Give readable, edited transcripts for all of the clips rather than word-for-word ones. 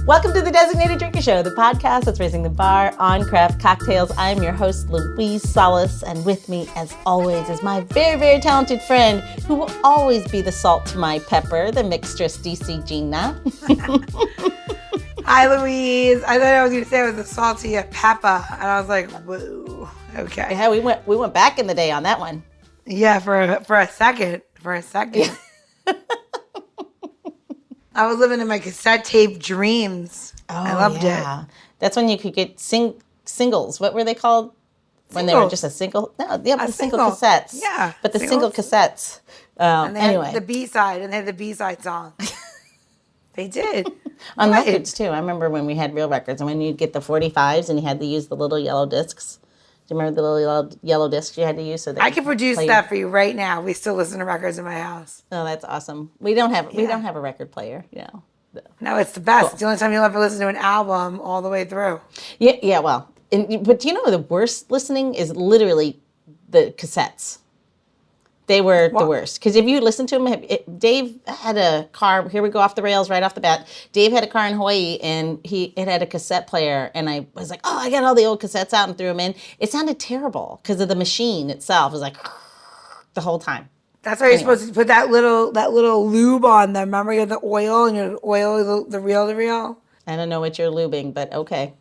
Welcome to the Designated Drinker Show, the podcast that's raising the bar on craft cocktails. I'm your host, Louise Solis, and with me, as always, is my very, very talented friend who will always be the salt to my pepper, the mixtress DC Gina. Hi, Louise. I thought I was going to say it was the salty pepper, and I was like, whoa, okay. Yeah, we went back in the day on that one. Yeah, for a second. I was living in my cassette tape dreams. Oh, I loved it. That's when you could get singles. What were they called? When they were just a single? No, yeah, the single cassettes. Yeah. But the single cassettes. And they anyway. had the B-side, and they had the B-side song. They did. On records, too. I remember when we had real records, and when you'd get the 45s and you had to use the little yellow discs. Do you remember the little yellow discs you had to use? So I can produce that for you right now. We still listen to records in my house. Oh, that's awesome. We don't have a record player, No, it's the best. Cool. It's the only time you'll ever listen to an album all the way through. Yeah. Well, but do you know the worst listening is literally the cassettes. They were the worst. Because if you listen to them, Dave had a car. Here we go off the rails right off the bat. Dave had a car in Hawaii, and it had a cassette player. And I was like, I got all the old cassettes out and threw them in. It sounded terrible because of the machine itself. It was like the whole time. That's why you're supposed to put that little lube on them. Remember, you had the oil and you oil the reel. I don't know what you're lubing, but okay.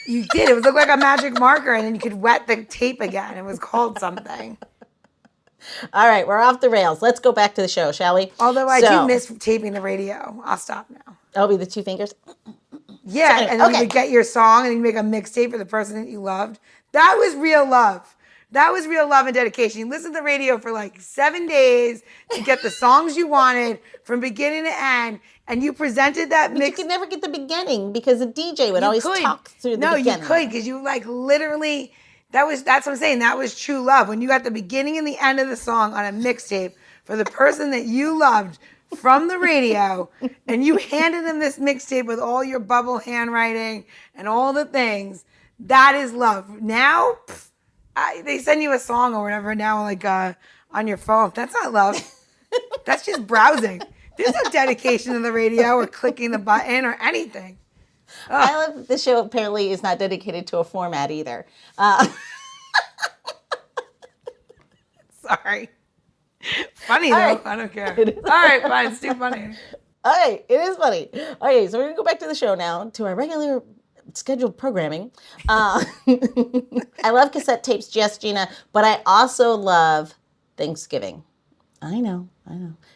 You did. It would look like a magic marker, and then you could wet the tape again. It was called something. All right, we're off the rails. Let's go back to the show, shall we? Although I do miss taping the radio. I'll stop now. I'll be the two fingers. Yeah, so anyway, and then you would get your song, and then you make a mixtape for the person that you loved. That was real love. That was real love and dedication. You listened to the radio for like 7 days to get the songs you wanted from beginning to end, and you presented that mix. You could never get the beginning because the DJ would always talk through the beginning. No, you could because you like literally. That's what I'm saying. That was true love. When you got the beginning and the end of the song on a mixtape for the person that you loved from the radio, and you handed them this mixtape with all your bubble handwriting and all the things, that is love. Now, they send you a song or whatever now, like on your phone. That's not love. That's just browsing. There's no dedication to the radio or clicking the button or anything. I love the show apparently is not dedicated to a format either. Sorry. Funny though. Right. I don't care. All right, fine. It's too funny. All right, it is funny. Okay, so we're going to go back to the show now, to our regular scheduled programming. I love cassette tapes, Jess, Gina, but I also love Thanksgiving. I know.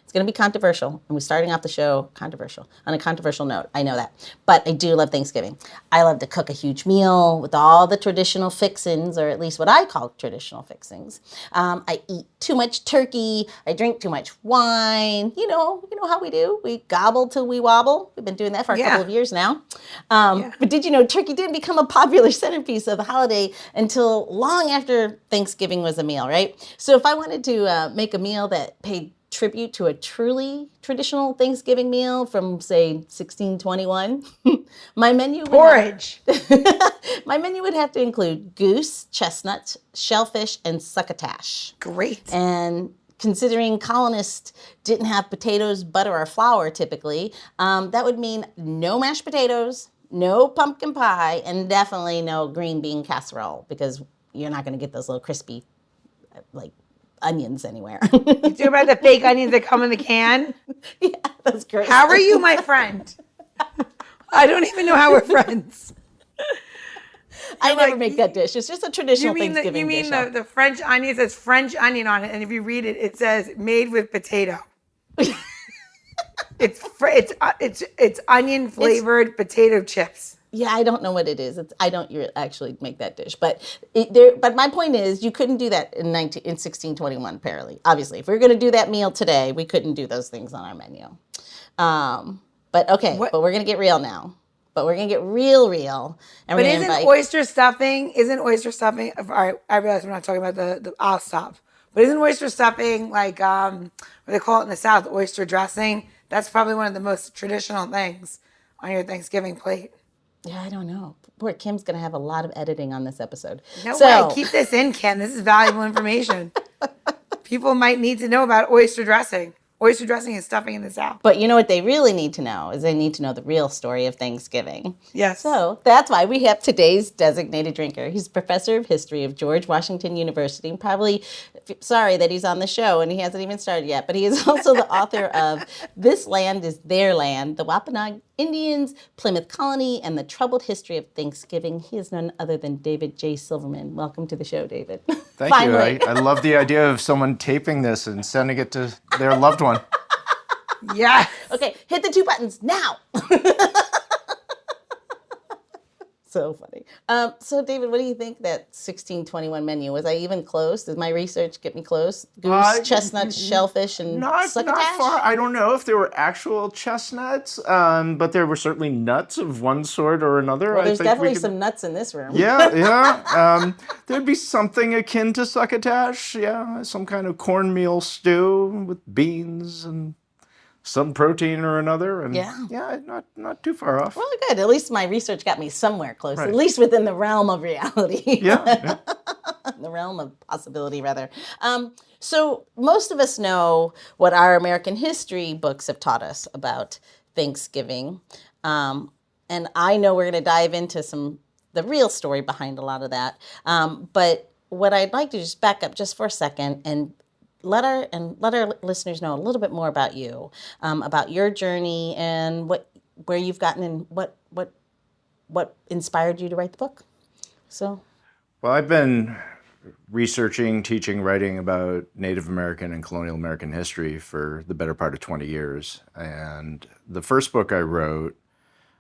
It's going to be controversial, and we're starting off the show on a controversial note. I know that. But I do love Thanksgiving. I love to cook a huge meal with all the traditional fixings, or at least what I call traditional fixings. I eat too much turkey. I drink too much wine. You know how we do. We gobble till we wobble. We've been doing that for a couple of years now. But did you know turkey didn't become a popular centerpiece of the holiday until long after Thanksgiving was a meal, right? So if I wanted to make a meal that paid tribute to a truly traditional Thanksgiving meal from, say, 1621, my menu would have to include goose, chestnuts, shellfish, and succotash. Great. And considering colonists didn't have potatoes, butter, or flour typically, that would mean no mashed potatoes, no pumpkin pie, and definitely no green bean casserole, because you're not going to get those little crispy, onions anywhere. You talking about the fake onions that come in the can? Yeah, that's great. How are you, my friend? I don't even know how we're friends. I never make that dish. It's just a traditional Thanksgiving dish. You mean the French onion? It says French onion on it, and if you read it, it says made with potato. It's onion flavored potato chips. Yeah, I don't know what it is. I don't actually make that dish, but my point is, you couldn't do that in 1621. Apparently, obviously, if we were going to do that meal today, we couldn't do those things on our menu. But okay, but we're going to get real now. But we're going to get real. And but isn't oyster stuffing? All right, I realize we're not talking about the. I'll stop. But isn't oyster stuffing like what they call it in the South, oyster dressing? That's probably one of the most traditional things on your Thanksgiving plate. Yeah, I don't know. Poor Kim's going to have a lot of editing on this episode. No way. Keep this in, Kim. This is valuable information. People might need to know about oyster dressing. oyster dressing and stuffing in the South. But you know what they really need to know is they need to know the real story of Thanksgiving. Yes. So that's why we have today's designated drinker. He's a professor of history of George Washington University. I'm probably sorry that he's on the show and he hasn't even started yet, but he is also the author of This Land is Their Land, The Wampanoag Indians, Plymouth Colony, and the Troubled History of Thanksgiving. He is none other than David J. Silverman. Welcome to the show, David. Thank you. I love the idea of someone taping this and sending it to their loved one. Yeah. Okay, hit the 2 buttons now. So funny. So, David, what do you think that 1621 menu? Was I even close? Did my research get me close? Goose, chestnuts, shellfish, and succotash? Not far. I don't know if there were actual chestnuts, but there were certainly nuts of one sort or another. Well, there's definitely some nuts in this room. Yeah. There'd be something akin to succotash. Yeah, some kind of cornmeal stew with beans and some protein or another, and not too far off. Well, good. At least my research got me somewhere close, Right. at least within the realm of reality. Yeah. The realm of possibility, rather. So most of us know what our American history books have taught us about Thanksgiving. And I know we're going to dive into the real story behind a lot of that. But what I'd like to just back up just for a second and let our listeners know a little bit more about you, about your journey and where you've gotten and what inspired you to write the book. So, Well, I've been researching, teaching, writing about Native American and colonial American history for the better part of 20 years. And the first book I wrote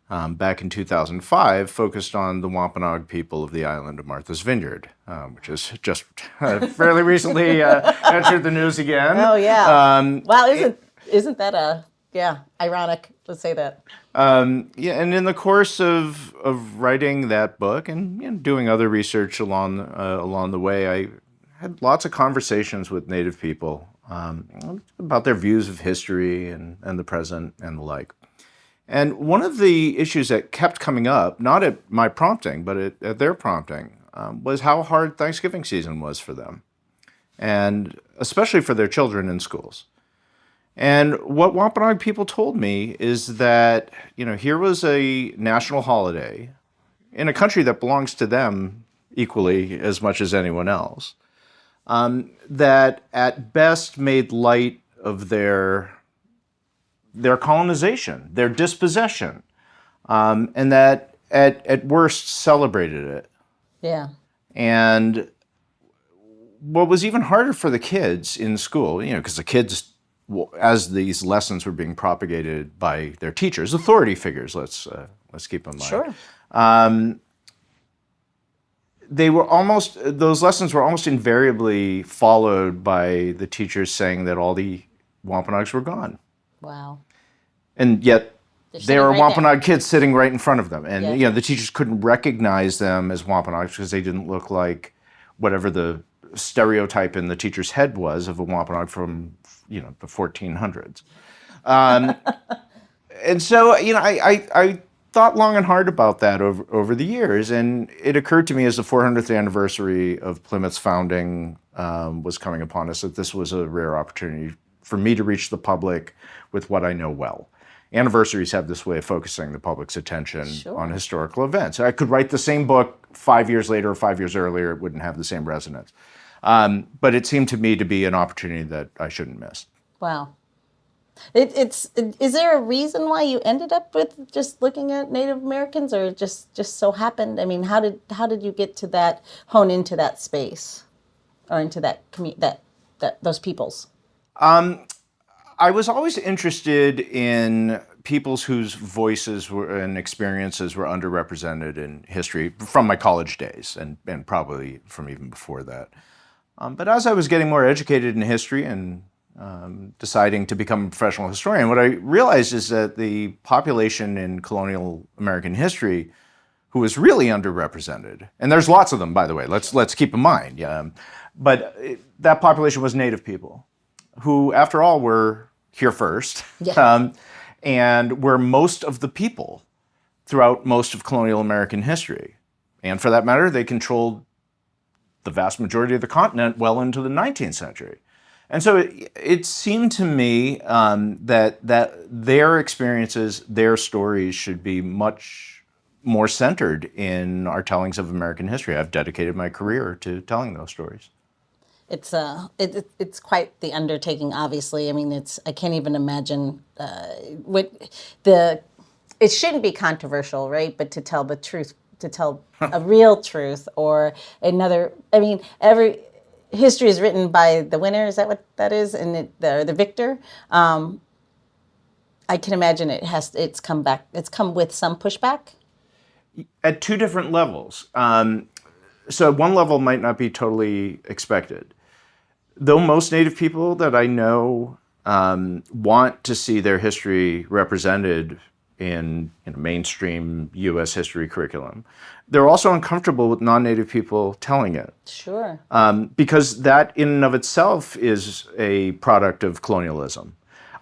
back in 2005 focused on the Wampanoag people of the island of Martha's Vineyard, which has just fairly recently entered the news again. oh yeah, wow, isn't that ironic? Let's say that. And in the course of writing that book and doing other research along the way, I had lots of conversations with Native people about their views of history and the present and the like. And one of the issues that kept coming up, not at my prompting, but at their prompting, was how hard Thanksgiving season was for them, and especially for their children in schools. And what Wampanoag people told me is that, here was a national holiday in a country that belongs to them equally as much as anyone else, that at best made light of their colonization, their dispossession, and that at worst celebrated it. Yeah. And what was even harder for the kids in school, because the kids, as these lessons were being propagated by their teachers, authority figures, let's keep in mind. Sure. Those lessons were almost invariably followed by the teachers saying that all the Wampanoags were gone. Wow. And yet there are right Wampanoag kids sitting right in front of them. And Yeah. the teachers couldn't recognize them as Wampanoags because they didn't look like whatever the stereotype in the teacher's head was of a Wampanoag from, the 1400s. And so, I thought long and hard about that over the years. And it occurred to me as the 400th anniversary of Plymouth's founding was coming upon us that this was a rare opportunity for me to reach the public with what I know well. Anniversaries have this way of focusing the public's attention on historical events. I could write the same book 5 years later or 5 years earlier, it wouldn't have the same resonance. But it seemed to me to be an opportunity that I shouldn't miss. Wow. Is there a reason why you ended up with just looking at Native Americans, or just so happened? I mean, how did you get to hone into that space, or into that those peoples? I was always interested in peoples whose voices and experiences were underrepresented in history from my college days, and probably from even before that. But as I was getting more educated in history and deciding to become a professional historian, what I realized is that the population in colonial American history who was really underrepresented, and there's lots of them, by the way, let's keep in mind, but that population was Native people, who, after all, were here first, and were most of the people throughout most of colonial American history. And for that matter, they controlled the vast majority of the continent well into the 19th century. And so it seemed to me that their experiences, their stories should be much more centered in our tellings of American history. I've dedicated my career to telling those stories. It's quite the undertaking. Obviously, I mean, I can't even imagine It shouldn't be controversial, right? But to tell the truth, to tell a real truth, or another. I mean, every history is written by the winner. Is that what that is? And the victor. I can imagine it's come with some pushback. At two different levels. So one level might not be totally expected. Though most Native people that I know want to see their history represented in mainstream U.S. history curriculum, they're also uncomfortable with non-Native people telling it. Sure. Because that in and of itself is a product of colonialism.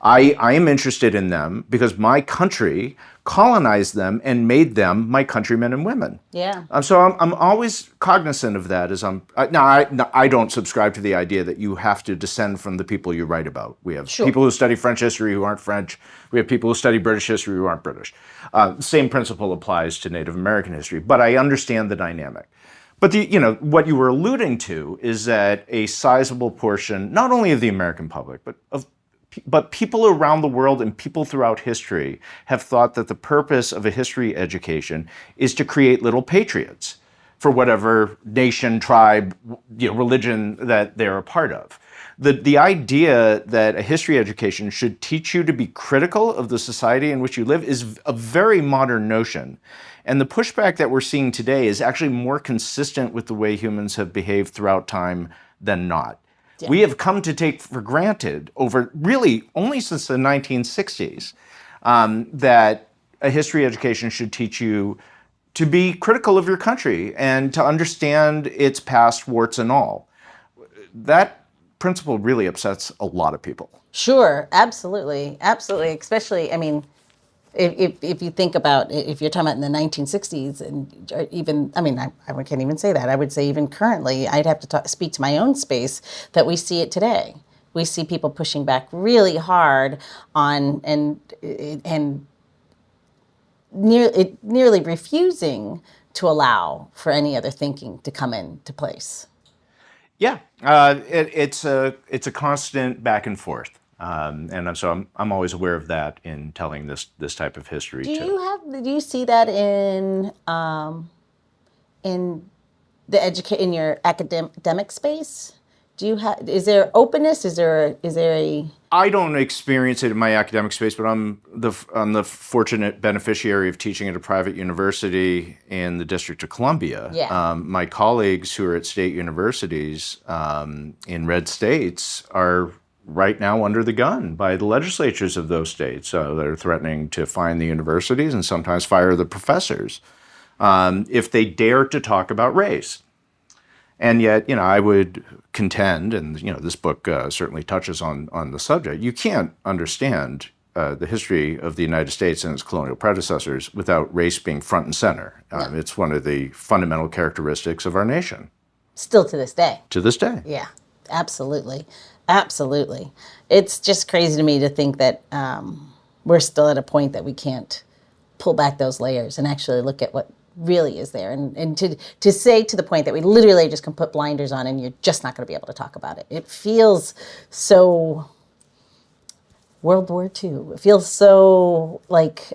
I am interested in them because my country colonized them and made them my countrymen and women. Yeah. So I'm always cognizant of that. I don't subscribe to the idea that you have to descend from the people you write about. We have people who study French history who aren't French. We have people who study British history who aren't British. Same principle applies to Native American history, but I understand the dynamic. But what you were alluding to is that a sizable portion, not only of the American public, but people around the world and people throughout history have thought that the purpose of a history education is to create little patriots for whatever nation, tribe, religion that they're a part of. The idea that a history education should teach you to be critical of the society in which you live is a very modern notion. And the pushback that we're seeing today is actually more consistent with the way humans have behaved throughout time than not. Yeah. We have come to take for granted over really only since the 1960s that a history education should teach you to be critical of your country and to understand its past warts and all. That principle really upsets a lot of people. Sure, absolutely. Absolutely. Especially, I mean, if you think about, if you're talking about in the 1960s, and even, I mean, I can't even say that. I would say even currently, I'd have to speak to my own space, that we see it today. We see people pushing back really hard on and nearly refusing to allow for any other thinking to come into place. Yeah, it's a constant back and forth. And so I'm always aware of that in telling this type of history too. Do you see that in your academic space? Is there openness? Is there a? I don't experience it in my academic space, but I'm the fortunate beneficiary of teaching at a private university in the District of Columbia. Yeah. My colleagues who are at state universities in red states are right now under the gun by the legislatures of those states. They're threatening to fine the universities and sometimes fire the professors if they dare to talk about race. And yet, I would contend, and this book certainly touches on the subject, you can't understand the history of the United States and its colonial predecessors without race being front and center. No. It's one of the fundamental characteristics of our nation. Still to this day. To this day. Yeah, absolutely. Absolutely. It's just crazy to me to think that we're still at a point that we can't pull back those layers and actually look at what really is there. And to say to the point that we literally just can put blinders on and you're just not going to be able to talk about it. It feels so World War II. It feels so like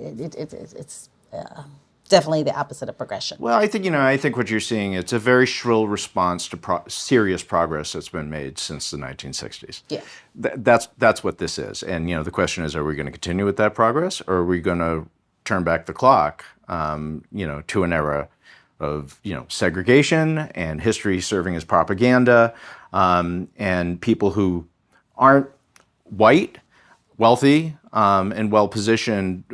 it's definitely the opposite of progression. Well, I think what you're seeing, it's a very shrill response to serious progress that's been made since the 1960s. Yeah. That's what this is. And, the question is, are we going to continue with that progress, or are we going to turn back the clock, to an era of, segregation and history serving as propaganda, and people who aren't white, wealthy, and well-positioned,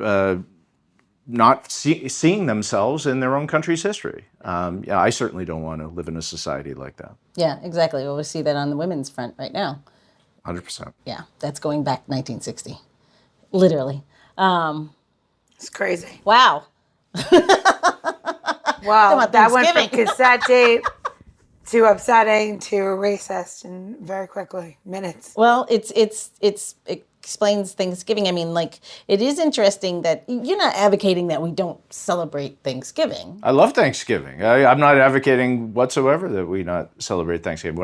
not seeing themselves in their own country's history. I certainly don't want to live in a society like that. Yeah, exactly. Well, we see that on the women's front right now. 100%. Yeah, that's going back 1960, literally. It's crazy. Wow. Wow, that went from cassette tape too upsetting, too racist, and very quickly, minutes. Well, it explains Thanksgiving. I mean, like, it is interesting that you're not advocating that we don't celebrate Thanksgiving. I love Thanksgiving. I'm not advocating whatsoever that we not celebrate Thanksgiving.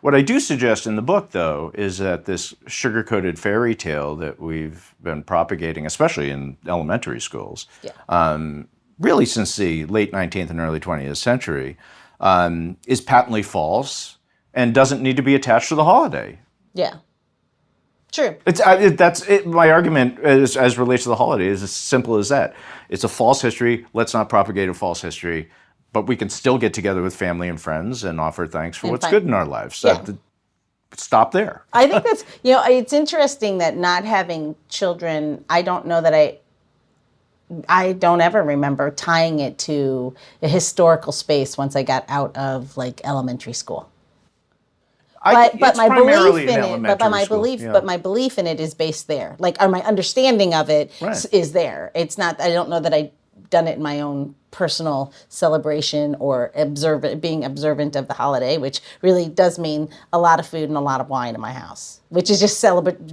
What I do suggest in the book, though, is that this sugar-coated fairy tale that we've been propagating, especially in elementary schools, really since the late 19th and early 20th century, is patently false and doesn't need to be attached to the holiday. Yeah. True. That's it. My argument as relates to the holiday is as simple as that. It's a false history. Let's not propagate a false history, but we can still get together with family and friends and offer thanks for what's good in our lives. Yeah. Stop there. I think that's, it's interesting that not having children, I don't know that I don't ever remember tying it to a historical space once I got out of like elementary school. But my belief in it, but my belief in it is based there. Like, or my understanding of it is there. It's not. I don't know that I've done it in my own personal celebration or being observant of the holiday, which really does mean a lot of food and a lot of wine in my house, which is just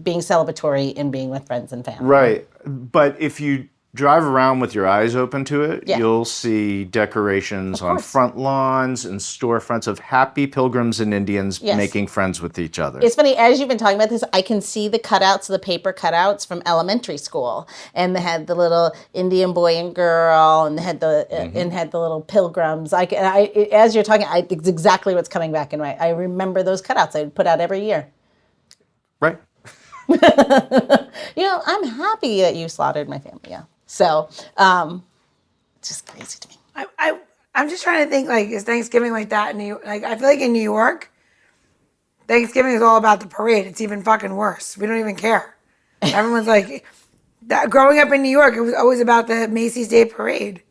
being celebratory and being with friends and family. Right, but if you drive around with your eyes open to it, Yeah. you'll see decorations on front lawns and storefronts of happy pilgrims and Indians making friends with each other. It's funny, as you've been talking about this, I can see the cutouts, the paper cutouts from elementary school. And they had the little Indian boy and girl, and they had the little pilgrims. As you're talking, it's exactly what's coming back in I remember those cutouts I'd put out every year. Right. I'm happy that you slaughtered my family, yeah. So, it's just crazy to me. I'm just trying to think, like, is Thanksgiving like that in New York? Like, I feel like in New York, Thanksgiving is all about the parade. It's even fucking worse. We don't even care. Everyone's like, growing up in New York, it was always about the Macy's Day Parade.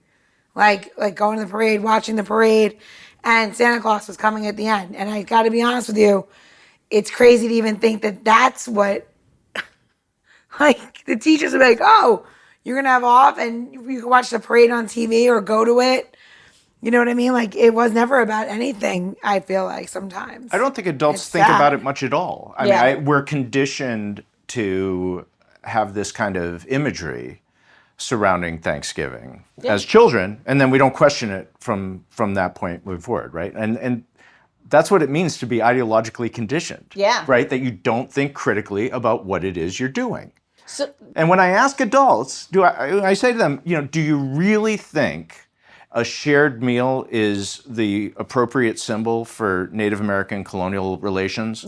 Like going to the parade, watching the parade, and Santa Claus was coming at the end. And I got to be honest with you, it's crazy to even think that that's what, like, the teachers are like, oh, you're going to have off and you can watch the parade on TV or go to it. You know what I mean? Like, it was never about anything, I feel like, sometimes. I don't think adults think about it much at all. I mean, we're conditioned to have this kind of imagery surrounding Thanksgiving as children, and then we don't question it from that point moving forward, right? And that's what it means to be ideologically conditioned, right? That you don't think critically about what it is you're doing. And when I ask adults, I say to them, do you really think a shared meal is the appropriate symbol for Native American colonial relations?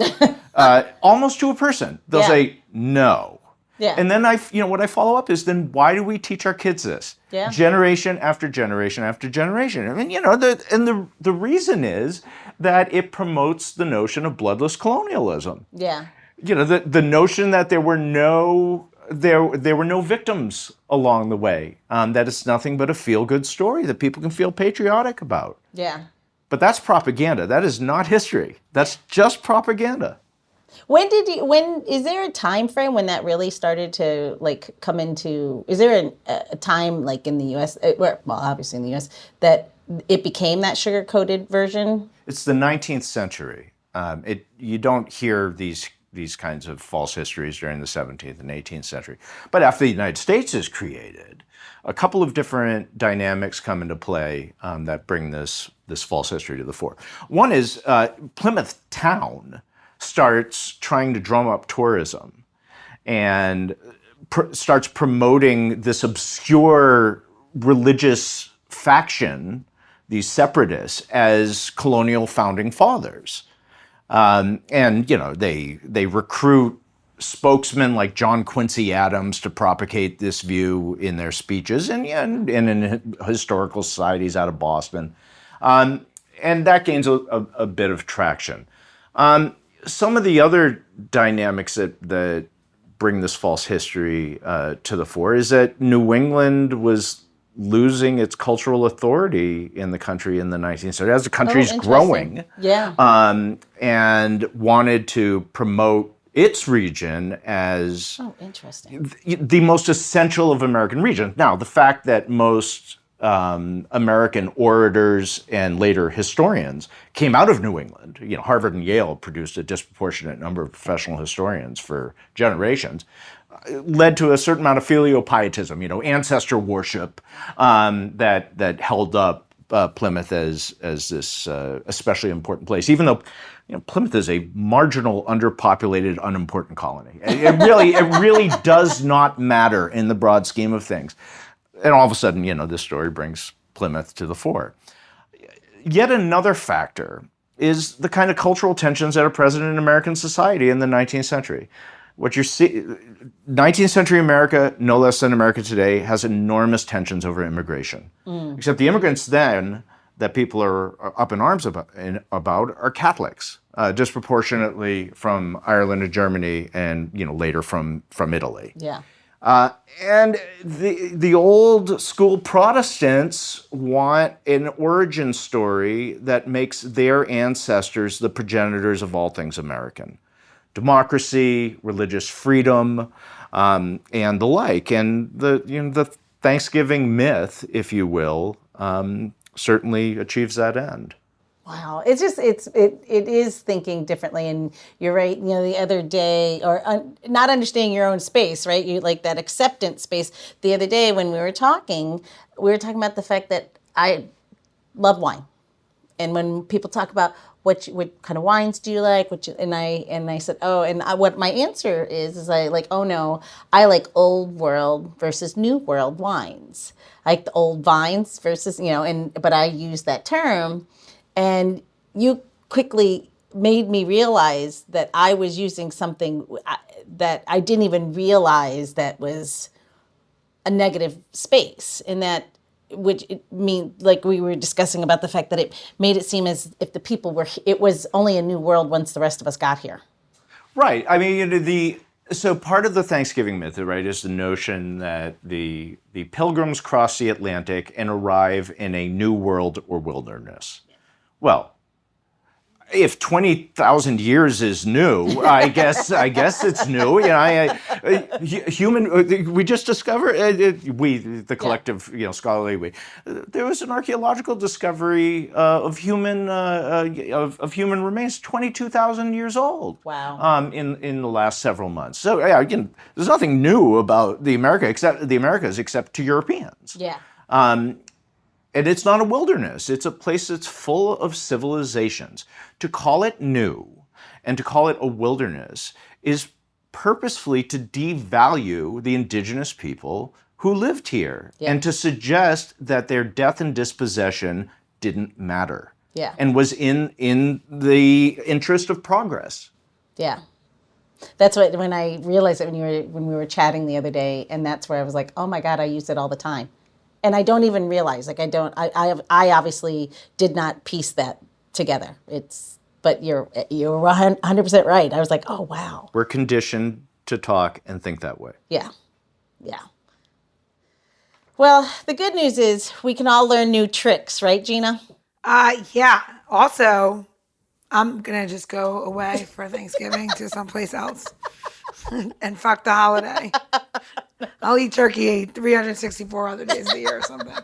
Almost to a person, they'll say no. Yeah. And then what I follow up is, then why do we teach our kids this? Yeah. Generation after generation after generation. I mean, the reason is that it promotes the notion of bloodless colonialism. Yeah. The notion that there were no victims along the way, that it's nothing but a feel-good story that people can feel patriotic about. Yeah. But that's propaganda. That is not history. That's just propaganda. Is there a time frame when that really started to come into, is there a time like in the U.S., obviously in the U.S., that it became that sugar-coated version? It's the 19th century. You don't hear these kinds of false histories during the 17th and 18th century. But after the United States is created, a couple of different dynamics come into play that bring this false history to the fore. One is Plymouth Town starts trying to drum up tourism and starts promoting this obscure religious faction, these separatists, as colonial founding fathers. And they recruit spokesmen like John Quincy Adams to propagate this view in their speeches and in historical societies out of Boston. And that gains a bit of traction. Some of the other dynamics that bring this false history to the fore is that New England was losing its cultural authority in the country in the 19th century as the country's growing, and wanted to promote its region as the most essential of American regions. Now, the fact that most American orators and later historians came out of New England. Harvard and Yale produced a disproportionate number of professional historians for generations. Led to a certain amount of filial pietism, ancestor worship that held up Plymouth as this especially important place, even though Plymouth is a marginal, underpopulated, unimportant colony. It really does not matter in the broad scheme of things. And all of a sudden, this story brings Plymouth to the fore. Yet another factor is the kind of cultural tensions that are present in American society in the 19th century. What you see, 19th century America, no less than America today, has enormous tensions over immigration. Except the immigrants then that people are up in arms about are Catholics, disproportionately from Ireland and Germany, and later from Italy. Yeah. And the old school Protestants want an origin story that makes their ancestors the progenitors of all things American. Democracy, religious freedom, and the like. And the Thanksgiving myth, if you will, certainly achieves that end. Wow, it is thinking differently, and you're right. The other day, or not understanding your own space, right? You like that acceptance space. The other day when we were talking about the fact that I love wine, and when people talk about what kind of wines do you like, and I said, what my answer is I like, I like old world versus new world wines. I like the old vines versus but I use that term. And you quickly made me realize that I was using something that I didn't even realize that was a negative space, in that, which it means, like we were discussing about the fact that it made it seem as if it was only a new world once the rest of us got here. Right. I mean, so part of the Thanksgiving myth, right, is the notion that the pilgrims cross the Atlantic and arrive in a new world or wilderness. Well, if 20,000 years is new, I guess it's new. We just discovered, the collective, scholarly we, there was an archaeological discovery of human remains 22,000 years old. Wow. In the last several months. So again, there's nothing new about the Americas except to Europeans. Yeah. And it's not a wilderness. It's a place that's full of civilizations. To call it new and to call it a wilderness is purposefully to devalue the indigenous people who lived here, and to suggest that their death and dispossession didn't matter, and was in the interest of progress. Yeah. That's when I realized it when we were chatting the other day, and that's where I was like, oh my God, I use it all the time. And I don't even realize, I obviously did not piece that together. But you're 100% right. I was like, oh, wow. We're conditioned to talk and think that way. Yeah. Well, the good news is we can all learn new tricks, right, Gina? Yeah. Also, I'm going to just go away for Thanksgiving to someplace else and fuck the holiday. I'll eat turkey 364 other days of the year or something.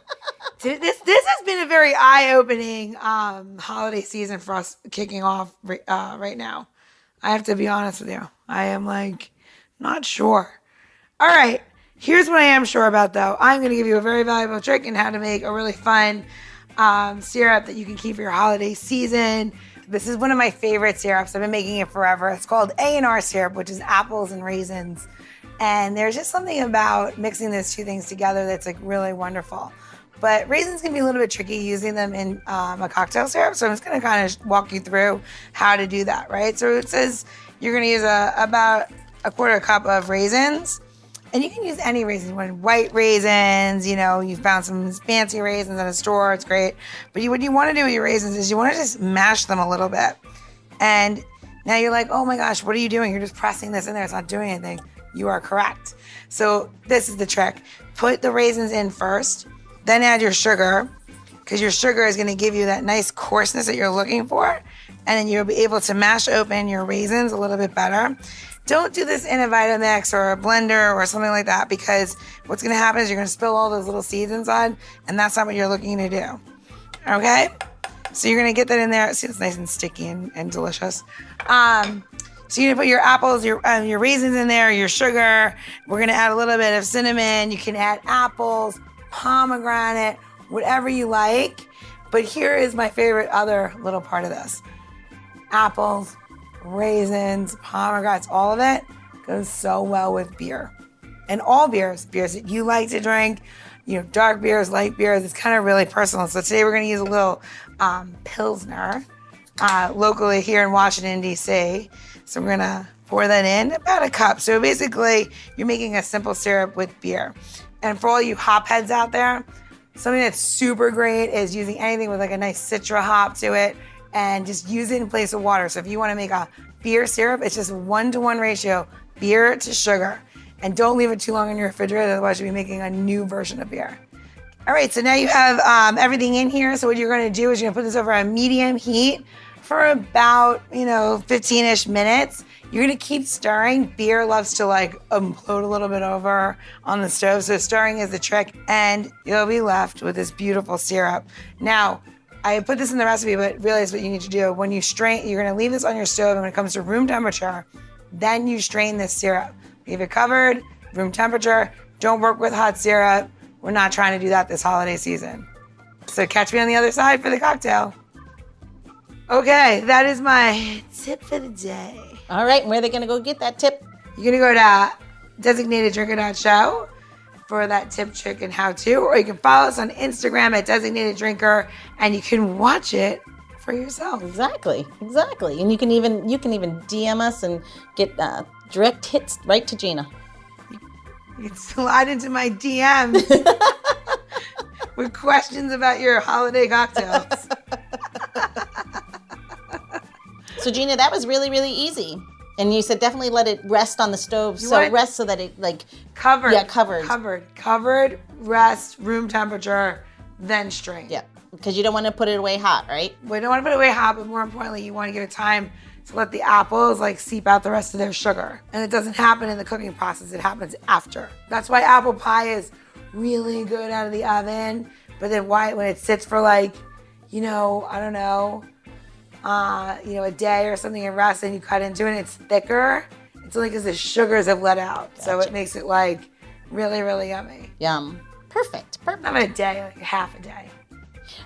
This has been a very eye-opening holiday season for us kicking off right now. I have to be honest with you. I am not sure. All right. Here's what I am sure about, though. I'm going to give you a very valuable trick in how to make a really fun syrup that you can keep for your holiday season. This is one of my favorite syrups. I've been making it forever. It's called A&R syrup, which is apples and raisins. And there's just something about mixing those two things together that's really wonderful. But raisins can be a little bit tricky using them in a cocktail syrup. So I'm just going to kind of walk you through how to do that, right? So it says you're going to use about a quarter cup of raisins. And you can use any raisins. You want white raisins, you found some fancy raisins in a store, it's great. But what you want to do with your raisins is you want to just mash them a little bit. And now you're like, oh my gosh, what are you doing? You're just pressing this in there, it's not doing anything. You are correct. So this is the trick. Put the raisins in first, then add your sugar, because your sugar is going to give you that nice coarseness that you're looking for. And then you'll be able to mash open your raisins a little bit better. Don't do this in a Vitamix or a blender or something like that, because what's going to happen is you're going to spill all those little seeds inside, and that's not what you're looking to do. Okay? So you're going to get that in there. See, it's nice and sticky and delicious. So you're going to put your apples, your raisins in there, your sugar. We're going to add a little bit of cinnamon. You can add apples, pomegranate, whatever you like. But here is my favorite other little part of this. Apples, raisins, pomegranates, all of it goes so well with beer. And all beers that you like to drink, dark beers, light beers, it's kind of really personal. So today we're going to use a little Pilsner locally here in Washington, D.C. So we're going to pour that in, about a cup. So basically, you're making a simple syrup with beer. And for all you hop heads out there, something that's super great is using anything with like a nice citra hop to it, and just use it in place of water. So if you want to make a beer syrup, it's just 1-to-1 ratio, beer to sugar. And don't leave it too long in your refrigerator, otherwise you'll be making a new version of beer. All right, so now you have everything in here. So what you're gonna do is you're gonna put this over a medium heat for about, 15-ish minutes. You're gonna keep stirring. Beer loves to implode a little bit over on the stove, so stirring is the trick, and you'll be left with this beautiful syrup. Now, I put this in the recipe, but realize what you need to do. When you strain, you're gonna leave this on your stove, and when it comes to room temperature, then you strain this syrup. Leave it covered, room temperature. Don't work with hot syrup. We're not trying to do that this holiday season. So catch me on the other side for the cocktail. Okay, that is my tip for the day. All right, and where are they going to go get that tip? You're gonna go to designateddrinker.show for that tip, trick, and how-to, or you can follow us on Instagram at designateddrinker, and you can watch it for yourself. Exactly. And you can even DM us and get direct hits right to Gina. You can slide into my DMs with questions about your holiday cocktails. So Gina, that was really, really easy. And you said definitely let it rest on the stove. Rest so that it covered. Yeah, covered. Covered, rest, room temperature, then strain. Yeah, because you don't want to put it away hot, right? We don't want to put it away hot, but more importantly, you want to give it time to let the apples seep out the rest of their sugar. And it doesn't happen in the cooking process, it happens after. That's why apple pie is really good out of the oven, but then when it sits for a day or something and rests and you cut into it and it's thicker, it's only because the sugars have let out. Gotcha. So it makes it really, really yummy. Yum. Perfect. Not even a day, half a day.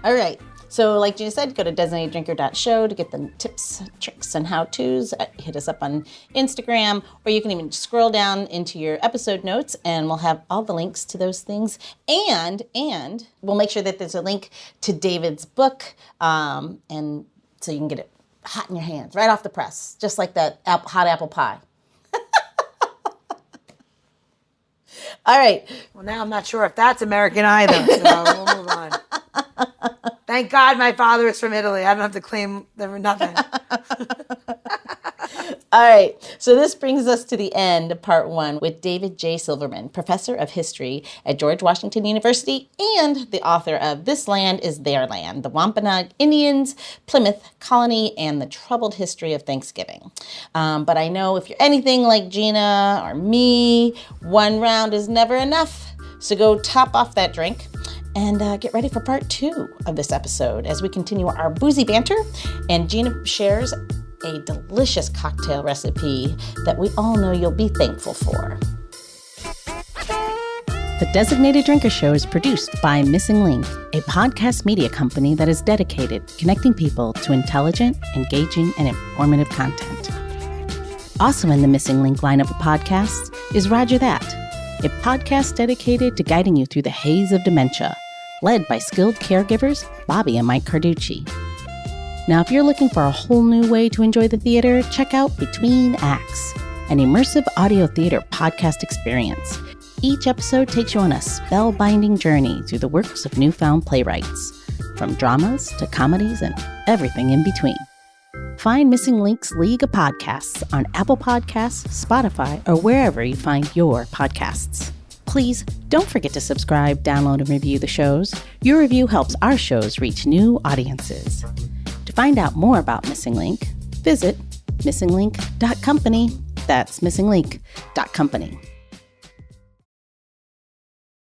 All right. So like Gina said, go to designateddrinker.show to get the tips, tricks, and how-tos. Hit us up on Instagram, or you can even scroll down into your episode notes and we'll have all the links to those things. And we'll make sure that there's a link to David's book, and so you can get it hot in your hands, right off the press, just like that hot apple pie. All right. Well, now I'm not sure if that's American either, so we'll move on. Thank God my father is from Italy. I don't have to claim nothing. All right, so this brings us to the end of part 1 with David J. Silverman, professor of history at George Washington University and the author of This Land is Their Land, The Wampanoag Indians, Plymouth Colony, and the Troubled History of Thanksgiving. But I know if you're anything like Gina or me, one round is never enough. So go top off that drink and get ready for part 2 of this episode as we continue our boozy banter, and Gina shares a delicious cocktail recipe that we all know you'll be thankful for. The Designated Drinker Show is produced by Missing Link, a podcast media company that is dedicated to connecting people to intelligent, engaging, and informative content. Also in the Missing Link lineup of podcasts is Rodger That, a podcast dedicated to guiding you through the haze of dementia, led by skilled caregivers Bobbi and Mike Carducci. Now, if you're looking for a whole new way to enjoy the theater, check out Between Acts, an immersive audio theater podcast experience. Each episode takes you on a spellbinding journey through the works of newfound playwrights, from dramas to comedies and everything in between. Find Missing Link's League of Podcasts on Apple Podcasts, Spotify, or wherever you find your podcasts. Please don't forget to subscribe, download, and review the shows. Your review helps our shows reach new audiences. To find out more about Missing Link, visit missinglink.company. That's missinglink.company.